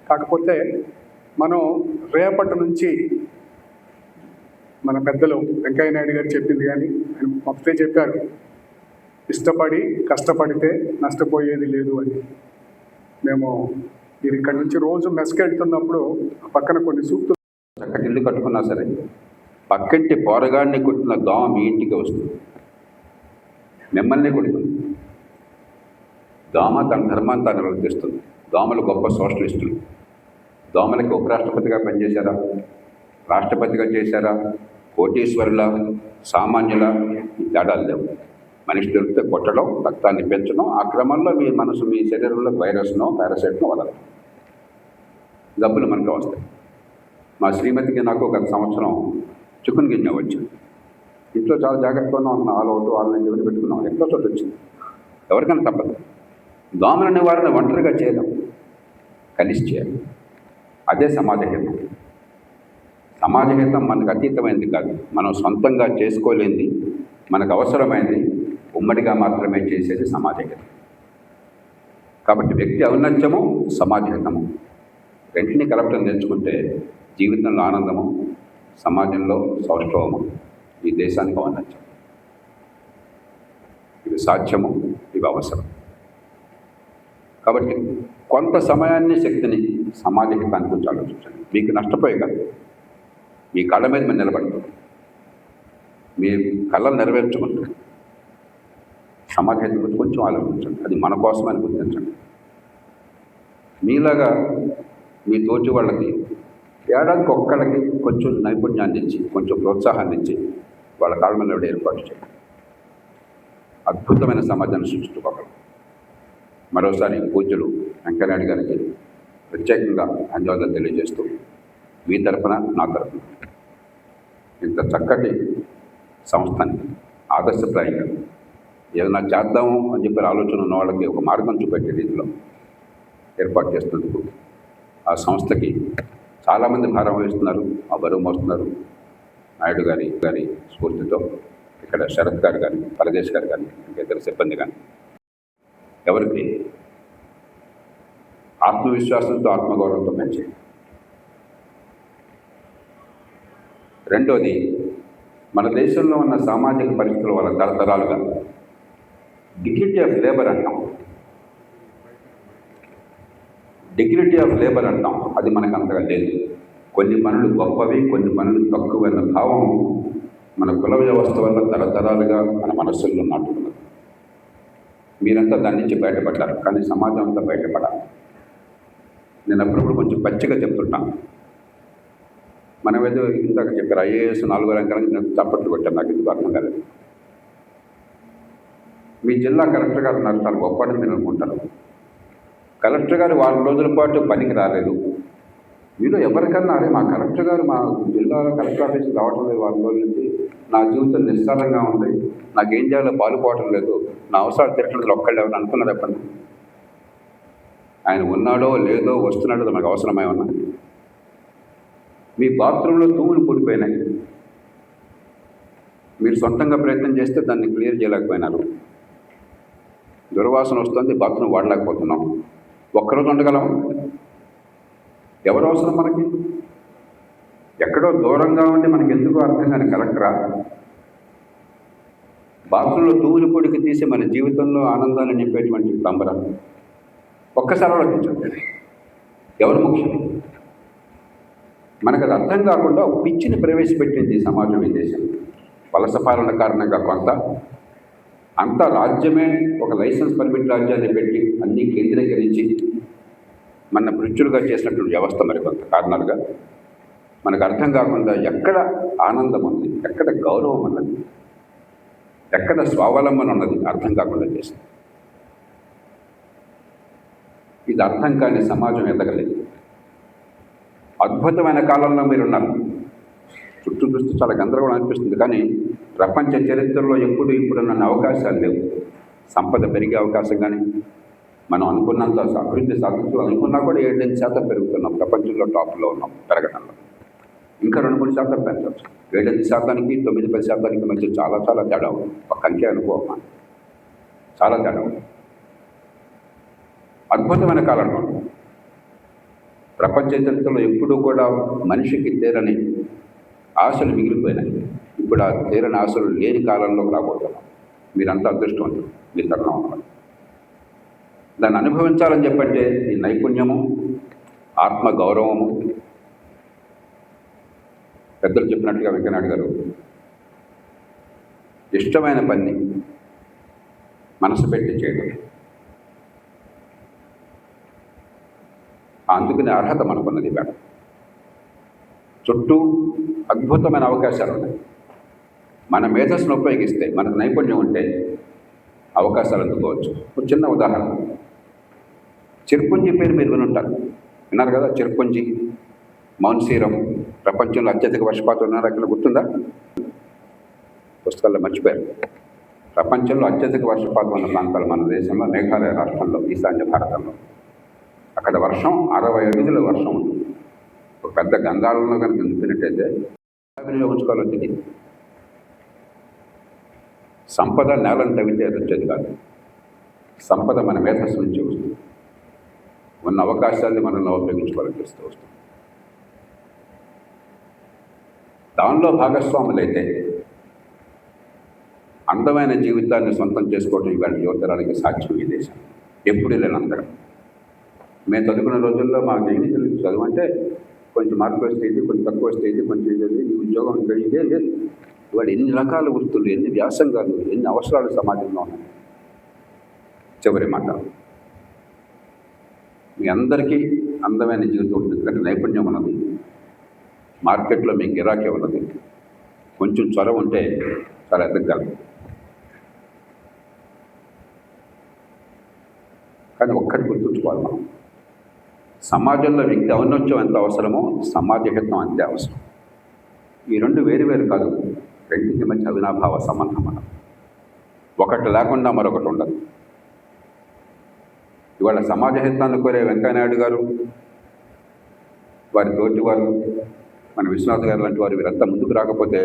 కాకపోతే మనం రేపటి నుంచి మన పెద్దలు వెంకయ్య నాయుడు గారు చెప్పింది కానీ ఆయన మొదటే చెప్పారు, ఇష్టపడి కష్టపడితే నష్టపోయేది లేదు అని. మేము మీరు ఇక్కడి నుంచి రోజు మెస్కెళ్తున్నప్పుడు పక్కన కొన్ని సూక్తులు, చక్కటి ఇల్లు కట్టుకున్నా సరే పక్కింటి పోరగాడిని కొట్టిన దోమ మీ ఇంటికి వస్తుంది, మిమ్మల్ని కొడుతుంది. దోమ తన ధర్మాన్ని తాను నిర్వర్తిస్తుంది. దోమలు గొప్ప సోషలిస్టులు. దోమలకి ఉపరాష్ట్రపతిగా పనిచేశారా, రాష్ట్రపతిగా చేశారా, కోటీశ్వరుల, సామాన్యుల ఈ తేడాలు లేవు. మనిషి దొరికితే కొట్టడం, రక్తాన్ని పెంచడం, ఆ క్రమంలో మీ మనసు మీ శరీరంలో వైరస్నో పారాసైట్నో వదలడం, జబ్బులు మనకు వస్తాయి. మా శ్రీమతికి నాకు గత సంవత్సరం చికున్ గిన్నె వచ్చింది. ఇంట్లో చాలా జాగ్రత్తగా ఉన్నాం, ఆల్ అవుట్ వాళ్ళని ఎవరు పెట్టుకున్నాం, ఎక్కడో చోటు వచ్చింది. ఎవరికైనా తప్పదు. దోమల నివారణ ఒంటరిగా చేయలేం, కలిసి చేయాలి. అదే సమాజహితం. సమాజహితం మనకు అతీతమైనది కాదు, మనం సొంతంగా చేసుకోలేనిది, మనకు అవసరమైనది ఉమ్మడిగా మాత్రమే చేసేది సమాజహితం. కాబట్టి వ్యక్తి ఔన్నత్యము, సమాజహితము రెంటిని కలపడం నేర్చుకుంటే జీవితంలో ఆనందము, సమాజంలో సౌష్ఠవము, ఈ దేశానికి ఔన్నత్యం. ఇవి సాధ్యము, ఇవి అవసరం. కాబట్టి కొంత సమయాన్ని, శక్తిని సమాజహితానికి గురించి ఆలోచించండి. మీకు నష్టపోయే కాదు, మీ కళ్ళ మీద మీరు నిలబడుతుంది, మీ కళ్ళను నెరవేర్చుకుంటుంది. సమాజహితం గురించి కొంచెం ఆలోచించండి, అది మన కోసమని గుర్తించండి. మీలాగా మీ తోటి వాళ్ళకి ఏడాదికి ఒక్కళ్ళకి కొంచెం నైపుణ్యాన్ని ఇచ్చి, కొంచెం ప్రోత్సాహాన్ని ఇచ్చి వాళ్ళ కాళ్ళ మీద ఏర్పాటు చేయండి. అద్భుతమైన సమాజాన్ని సృష్టించుకోగలం. మరోసారి పూజ్యులు వెంకయ్యనాయుడు గారికి ప్రత్యేకంగా ధన్యవాదాలు తెలియజేస్తూ, మీ తరఫున నా తరఫున ఇంత చక్కటి సంస్థని ఆదర్శప్రాయంగా ఏదైనా చేద్దాము అని చెప్పి ఆలోచన ఉన్న వాళ్ళకి ఒక మార్గం చూపెట్టే రీతిలో ఏర్పాటు చేస్తున్నందుకు ఆ సంస్థకి చాలామంది భారం వహిస్తున్నారు, ఆ బరువు మోస్తున్నారు. నాయుడు గారి స్ఫూర్తితో ఇక్కడ శరత్ గారు కానీ, పరదేశ్ గారు కానీ, ఇతర సిబ్బంది కానీ ఎవరికి ఆత్మవిశ్వాసంతో, ఆత్మగౌరవంతో పెంచేది. రెండోది, మన దేశంలో ఉన్న సామాజిక పరిస్థితుల వల్ల తరతరాలుగా డిగ్నిటీ ఆఫ్ లేబర్ అంటాం. డిగ్నిటీ ఆఫ్ లేబర్ అంటాం, అది మనకు అంతగా లేదు. కొన్ని పనులు గొప్పవి, కొన్ని పనులు తక్కువైన భావం మన కుల వ్యవస్థ వల్ల తరతరాలుగా మన మనస్సుల్లో నాటుకున్నది. మీరంతా దాని నుంచి బయటపడ్డారు, కానీ సమాజం అంతా బయటపడాలి. నేను అప్పుడప్పుడు కొంచెం పచ్చిగా చెప్తుంటాను. మనం ఏదో ఇందాక చెప్పారు, ఐఏఎస్ 4వ ర్యాంకులకి నేను చప్పట్లు కొట్టాను, నాకు ఎందుకు అర్థం కాలేదు. మీ జిల్లా కలెక్టర్ గారు ఉన్నారు, చాలా గొప్పని మీరు అనుకుంటారు. కలెక్టర్ గారు వారం రోజుల పాటు పనికి రాలేదు. మీరు ఎవరికన్నా, అరే మా కలెక్టర్ గారు మా జిల్లాలో కలెక్టర్ ఆఫీస్కి రావటం లేదు వారం రోజుల నుంచి, నా జీవితం నిస్సారంగా ఉంది, నాకేం చేయాలో పాలుపోవటం లేదు, నా అవసరాలు తిరగడం ఒక్కళ్ళు ఎవరు అనుకున్నారు చెప్పండి. ఆయన ఉన్నాడో లేదో, వస్తున్నాడో మనకు అవసరమై ఉన్నా. మీ బాత్రూంలో తూములు కూలిపోయినాయి, మీరు సొంతంగా ప్రయత్నం చేస్తే దాన్ని క్లియర్ చేయలేకపోయినారు. దుర్వాసన వస్తుంది, బాత్రూమ్ వాడలేకపోతున్నాం. ఒక్కరోజు ఉండగలం? ఎవరు అవసరం మనకి? ఎక్కడో దూరంగా ఉండి మనకి ఎందుకు అర్థం కాని కలెక్టరా? బాత్రూంలో తూములు పొడికి తీసి మన జీవితంలో ఆనందాన్ని నింపేటువంటి ప్లంబరా? ఒక్కసారి ఆలోచించండి, ఎవరు ముఖ్యం? మనకు అది అర్థం కాకుండా ఒక పిచ్చిని ప్రవేశపెట్టింది సమాజం, ఈ దేశం. వలస పాలన కారణంగా కొంత, అంతా రాజ్యమే ఒక లైసెన్స్ పర్మిట్ రాజ్యాన్ని పెట్టి అన్నీ కేంద్రీకరించి మన మృత్యులుగా చేసినటువంటి వ్యవస్థ మరికొంత కారణాలుగా మనకు అర్థం కాకుండా ఎక్కడ ఆనందం ఉంది, ఎక్కడ గౌరవం ఉన్నది, ఎక్కడ స్వావలంబన ఉన్నది అర్థం కాకుండా చేసింది. ఇది అర్థం కాని సమాజం ఎదగలేదు. అద్భుతమైన కాలంలో మీరున్నారు. చుట్టూ చూస్తూ చాలా గందరగోళం అనిపిస్తుంది, కానీ ప్రపంచ చరిత్రలో ఇప్పుడు నన్ను అవకాశాలు లేవు. సంపద పెరిగే అవకాశం కానీ, మనం అనుకున్నంత అభివృద్ధి సాధించాలి అనుకున్నా కూడా 7-8% పెరుగుతున్నాం. ప్రపంచంలో టాప్లో ఉన్నాం పెరగడంలో. ఇంకా 2-3% పెంచవచ్చు. 7-8%కి 9-10% మధ్య చాలా చాలా తేడా ఉంది. ఒక అంకె అనుకోమా, చాలా తేడా ఉంది. అద్భుతమైన కాలంలో ప్రపంచ చరిత్రలో ఎప్పుడూ కూడా మనిషికి తీరని ఆశలు మిగిలిపోయినాయి. ఇప్పుడు ఆ తీరని ఆశలు లేని కాలంలోకి రాబోతున్నాం. మీరంతా అదృష్టవంతులు మీ తరుణం అన్నారు. దాన్ని అనుభవించాలని చెప్పంటే ఈ నైపుణ్యము, ఆత్మ గౌరవము, పెద్దలు చెప్పినట్టుగా వెంకయ్యనాయుడు గారు ఇష్టమైన పని మనసు పెట్టి చేయడం, అందుకనే అర్హత మనకున్నది. వేడ చుట్టూ అద్భుతమైన అవకాశాలు ఉన్నాయి. మన మేధస్సును ఉపయోగిస్తే, మనకు నైపుణ్యం ఉంటే అవకాశాలు అందుకోవచ్చు. ఒక చిన్న ఉదాహరణ, చిర్పుంజి పేరు మీరు వినుంటారు, విన్నారు కదా? చిర్పుంజి, మౌన్సీరం, ప్రపంచంలో అత్యధిక వర్షపాతం ఉన్న ఎక్కడ గుర్తుందా? పుస్తకాల్లో మర్చిపోయారు. ప్రపంచంలో అత్యధిక వర్షపాతం ఉన్న ప్రాంతాలు మన దేశంలో మేఘాలయ రాష్ట్రంలో, ఈశాన్య భారతంలో. అక్కడ వర్షం 60 అడుగుల వర్షం ఉంటుంది. ఒక పెద్ద గంగాళంలో కనుక నింపినట్టయితే అభిలో ఉంచుకోవాలో తెలియదు. సంపద నేలను తవ్వితే అది వచ్చేది కాదు. సంపద మన మేధస్సు నుంచి వస్తుంది. ఉన్న అవకాశాన్ని మనల్ని ఉపయోగించుకోవాలని తెలుస్తూ వస్తుంది. దానిలో భాగస్వాములైతే అందమైన జీవితాన్ని సొంతం చేసుకోవడం ఇవాళ యువతరానికి సాధ్యం ఈ దేశం. ఎప్పుడు లేనంతగా మేము చదువుకున్న రోజుల్లో మాకు ఏమీ తెలియదు. చదువు అంటే కొంచెం మార్కులు వస్తే ఇది, కొంచెం తక్కువ వస్తే ఇది, కొంచెం ఇది, ఈ ఉద్యోగం ఇదే లేదు. ఇవాళ ఎన్ని రకాల వృత్తులు, ఎన్ని వ్యాసంగాలు, ఎన్ని అవసరాలు సమాజంలో ఉన్నాయి. చివరి మాట, మీ అందరికీ అందమైన జీవితం ఉంటుంది. ఎందుకంటే నైపుణ్యం ఉన్నది, మార్కెట్లో మీకు గిరాకీ ఉన్నది, కొంచెం చొరవ ఉంటే చాలా ఎదగలరు. కానీ ఒక్కటి గుర్తుంచుకోవాలి, మనం సమాజంలో వ్యక్తి ఔన్నత్యం ఎంత అవసరమో సమాజ హితం అంతే అవసరం. ఈ రెండు వేరు వేరు కాదు, రెండింటి మధ్య అవినాభావ సంబంధం మనం. ఒకటి లేకుండా మరొకటి ఉండదు. ఇవాళ సమాజ హితాన్ని కోరే వెంకయ్యనాయుడు గారు, వారి తోటి వారు, మన విశ్వనాథ్ గారు లాంటి వారు వీరంతా ముందుకు రాకపోతే